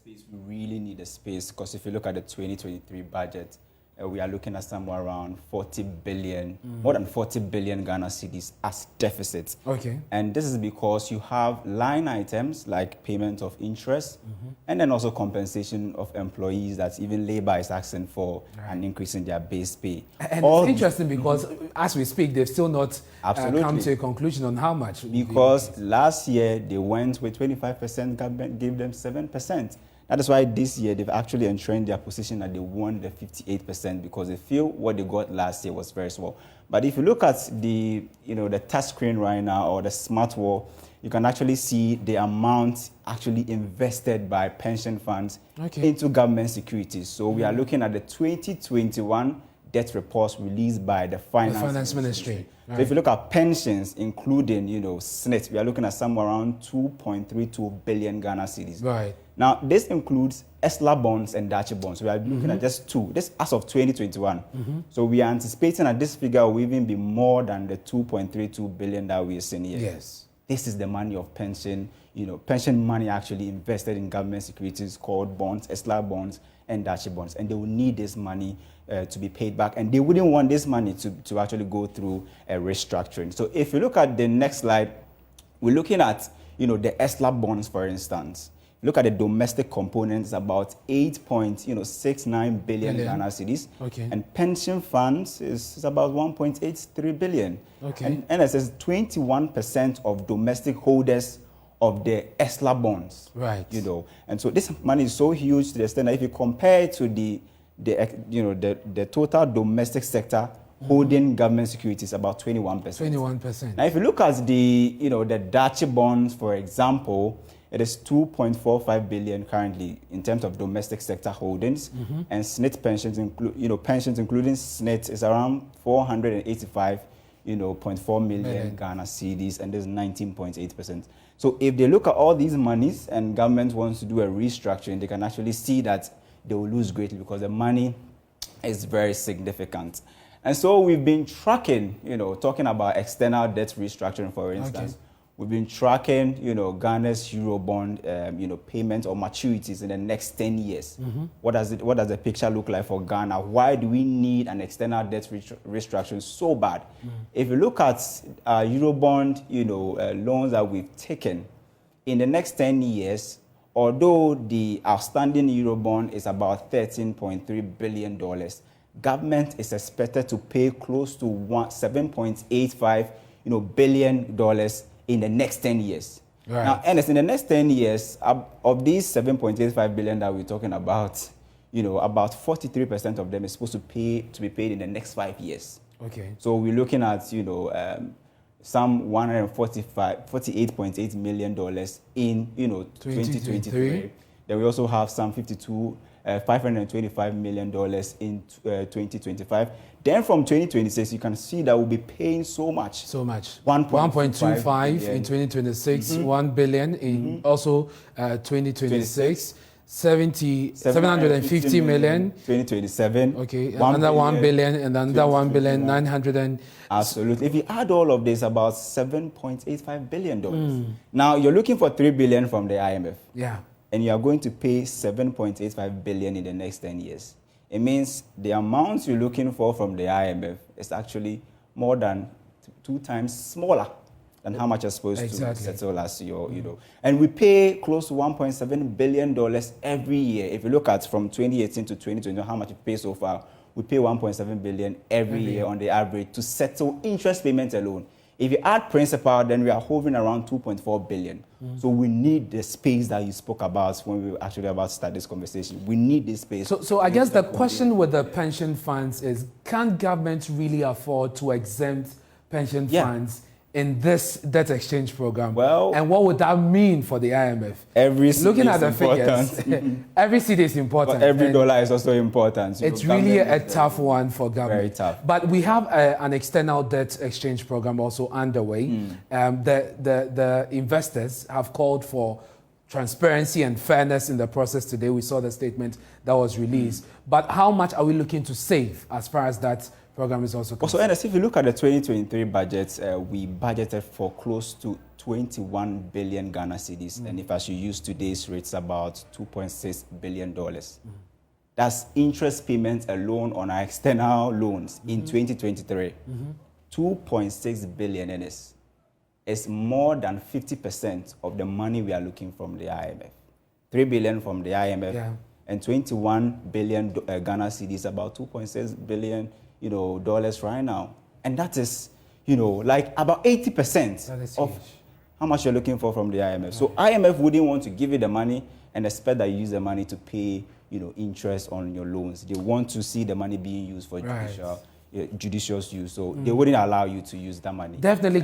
space. We really need a space because if you look at the 2023 budget, we are looking at somewhere around 40 billion, more than 40 billion Ghana cedis as deficits. Okay. And this is because you have line items like payment of interest and then also compensation of employees that even labor is asking for an increase in their base pay. And it's interesting because as we speak, they've still not come to a conclusion on how much. Because last year they went with 25%, government gave them 7%. That is why this year they've actually entrenched their position that they won the 58% because they feel what they got last year was very small. But if you look at the touch screen right now or the smart wall, you can actually see the amount actually invested by pension funds into government securities. So we are looking at the 2021 debt reports released by the Finance Ministry. Right. So if you look at pensions, including SNIT, we are looking at somewhere around 2.32 billion Ghana cedis. Right. Now, this includes ESLA bonds and Dachi bonds. We are looking at just two. This as of 2021. So we are anticipating that this figure will even be more than the 2.32 billion that we are seeing here. Yes. This is the money of pension, pension money actually invested in government securities called bonds, ESLA bonds, and Dachi bonds. And they will need this money to be paid back. And they wouldn't want this money to actually go through a restructuring. So if you look at the next slide, we're looking at, the ESLA bonds, for instance. Look at the domestic components, about 8.69 billion Ghana cedis. Okay. And pension funds is about 1.83 billion. Okay. And it says 21% of domestic holders of the ESLA bonds. Right. And so this money is so huge to the extent that if you compare it to the total domestic sector holding government securities, about 21%. 21%. Now, if you look at the Dachi bonds, for example, it is 2.45 billion currently in terms of domestic sector holdings, and SNIT pensions, pensions including SNIT is around 485.4 million Ghana cedis, and there's 19.8%. So if they look at all these monies and government wants to do a restructuring, they can actually see that they will lose greatly because the money is very significant. And so we've been tracking, talking about external debt restructuring, for instance. Okay. We've been tracking, Ghana's Eurobond, payment or maturities in the next 10 years. What does the picture look like for Ghana? Why do we need an external debt restructuring so bad? If you look at Eurobond, loans that we've taken in the next 10 years, although the outstanding Eurobond is about $13.3 billion, government is expected to pay close to $7.85 billion in the next 10 years. Right. Now, Ernest, in the next 10 years, of these 7.85 billion that we're talking about, about 43% of them is supposed to be paid in the next 5 years. Okay. So we're looking at, some $48.8 million in, 2023. Then we also have some $525 million in 2025. Then from 2026, you can see that we'll be paying so much. 1.25 in 2026, 1 billion in also 2026. 750 million. 2027. Okay, another 1 billion and another 1 billion, 900 and... Absolutely. If you add all of this, about $7.85 billion. Now, you're looking for 3 billion from the IMF. Yeah. And you are going to pay 7.85 billion in the next 10 years. It means the amount you're looking for from the IMF is actually more than 2 times smaller than how much you're supposed to settle as your, And we pay close to $1.7 billion every year. If you look at from 2018 to 2020, how much we pay so far, we pay $1.7 billion every year on the average to settle interest payments alone. If you add principal, then we are hovering around 2.4 billion. So we need the space that you spoke about when we were actually about to start this conversation. We need this space. So I guess the question with the pension funds is, can government really afford to exempt pension funds in this debt exchange program? Well, and what would that mean for the IMF? Every city Looking at the important. figures, every city is important. But every dollar is also important. It's really a tough one for government. Very tough. But we have an external debt exchange program also underway. The investors have called for transparency and fairness in the process today. We saw the statement that was released. But how much are we looking to save as far as that program is also concerned? Also, Ernest, if you look at the 2023 budget, we budgeted for close to 21 billion Ghana cedis. And if I should use today's rates, about $2.6 billion. That's interest payments alone on our external loans in 2023. 2.6 billion Ernest. Is more than 50% of the money we are looking from the IMF. 3 billion from the IMF and 21 billion Ghana cedis, about 2.6 billion, dollars right now. And that is, like about 80% of how much you're looking for from the IMF. Right. So IMF wouldn't want to give you the money and expect that you use the money to pay, interest on your loans. They want to see the money being used for judicious use. So they wouldn't allow you to use that money. Definitely.